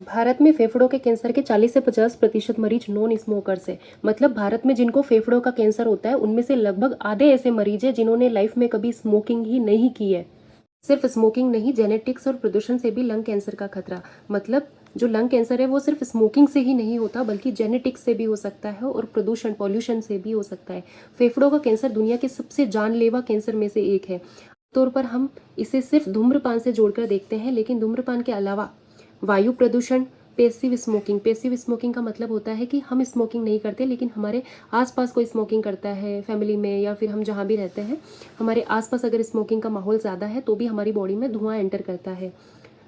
भारत में फेफड़ों के कैंसर के 40 से 50% मरीज नॉन स्मोकर्स है। मतलब भारत में जिनको फेफड़ों का कैंसर होता है उनमें से लगभग आधे ऐसे मरीज हैं जिन्होंने लाइफ में कभी स्मोकिंग ही नहीं की है। सिर्फ स्मोकिंग नहीं, जेनेटिक्स और प्रदूषण से भी लंग कैंसर का खतरा। मतलब जो लंग कैंसर है वो सिर्फ स्मोकिंग से ही नहीं होता बल्कि जेनेटिक्स से भी हो सकता है और प्रदूषण पॉल्यूशन से भी हो सकता है। फेफड़ों का कैंसर दुनिया के सबसे जानलेवा कैंसर में से एक है। तौर पर हम इसे सिर्फ धूम्रपान से जोड़कर देखते हैं, लेकिन धूम्रपान के अलावा वायु प्रदूषण, पेसिव स्मोकिंग का मतलब होता है कि हम स्मोकिंग नहीं करते लेकिन हमारे आसपास कोई स्मोकिंग करता है, फैमिली में या फिर हम जहाँ भी रहते हैं हमारे आसपास अगर स्मोकिंग का माहौल ज़्यादा है तो भी हमारी बॉडी में धुआं एंटर करता है।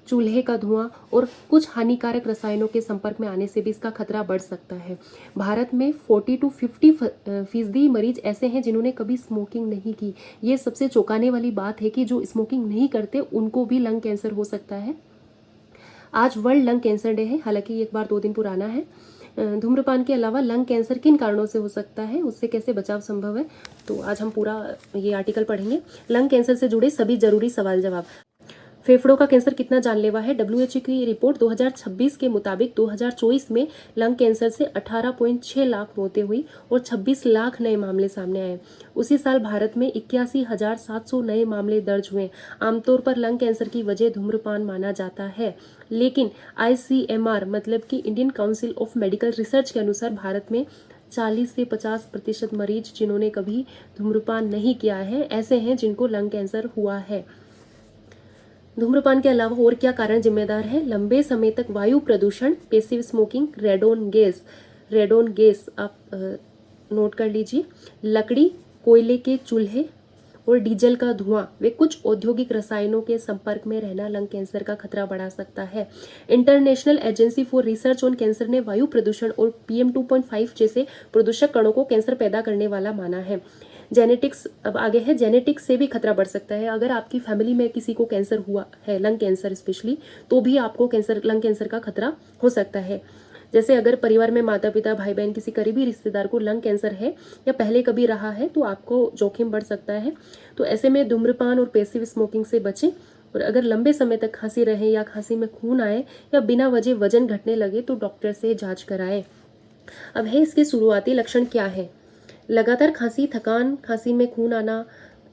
चूल्हे का धुआं और कुछ हानिकारक रसायनों के संपर्क में आने से भी इसका खतरा बढ़ सकता है। भारत में 40 to 50% मरीज ऐसे हैं जिन्होंने कभी स्मोकिंग नहीं की। ये सबसे चौंकाने वाली बात है कि जो स्मोकिंग नहीं करते उनको भी लंग कैंसर हो सकता है। आज वर्ल्ड लंग कैंसर डे है, हालांकि ये एक बार 2 दिन पुराना है। धूम्रपान के अलावा लंग कैंसर किन कारणों से हो सकता है, उससे कैसे बचाव संभव है, तो आज हम पूरा ये आर्टिकल पढ़ेंगे। लंग कैंसर से जुड़े सभी जरूरी सवाल जवाब। फेफड़ों का कैंसर कितना जानलेवा है? डब्ल्यूएचओ की रिपोर्ट 2026 के मुताबिक 2024 में लंग कैंसर से 18.6 लाख मौतें हुई और 26 लाख नए मामले सामने आए। उसी साल भारत में 81,700 नए मामले दर्ज हुए। आमतौर पर लंग कैंसर की वजह धूम्रपान माना जाता है, लेकिन ICMR मतलब कि Indian council of medical research के अनुसार भारत में 40 से 50% मरीज जिन्होंने कभी धूम्रपान नहीं किया है ऐसे हैं जिनको लंग कैंसर हुआ है। धूम्रपान के अलावा और क्या कारण जिम्मेदार है? लंबे समय तक वायु प्रदूषण, पेसिव स्मोकिंग, रेडोन गैस आप नोट कर लीजिए। लकड़ी, कोयले के चूल्हे और डीजल का धुआं वे कुछ औद्योगिक रसायनों के संपर्क में रहना लंग कैंसर का खतरा बढ़ा सकता है। International agency for research on cancer ने वायु प्रदूषण और PM 2.5 जैसे प्रदूषक कणों को कैंसर पैदा करने वाला माना है। जेनेटिक्स अब आगे है, जेनेटिक्स से भी खतरा बढ़ सकता है। अगर आपकी फैमिली में किसी को कैंसर हुआ है, लंग कैंसर स्पेशली, तो भी आपको लंग कैंसर का खतरा हो सकता है। जैसे अगर परिवार में माता पिता, भाई बहन, किसी करीबी रिश्तेदार को लंग कैंसर है या पहले कभी रहा है तो आपको जोखिम बढ़ सकता है। तो ऐसे में धूम्रपान और पेसिव स्मोकिंग से बचें। और अगर लंबे समय तक खांसी रहे या खांसी में खून आए या बिना वजह वजन घटने लगे तो डॉक्टर से जांच कराएं। अब है इसके शुरुआती लक्षण क्या है? लगातार खांसी, थकान, खांसी में खून आना,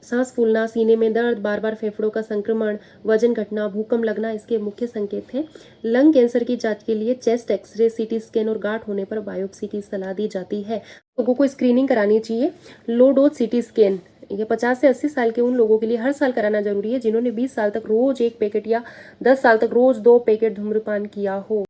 सांस फूलना, सीने में दर्द, बार बार फेफड़ों का संक्रमण, वजन घटना, भूकंप लगना इसके मुख्य संकेत हैं। लंग कैंसर की जांच के लिए चेस्ट एक्सरे, CT स्कैन और गांठ होने पर बायोप्सी की सलाह दी जाती है। लोगों को स्क्रीनिंग करानी चाहिए। लो डोज CT स्कैन ये 50 से 80 साल के उन लोगों के लिए हर साल कराना जरूरी है जिन्होंने 20 साल तक रोज 1 पैकेट या 10 साल तक रोज 2 पैकेट धूम्रपान किया हो।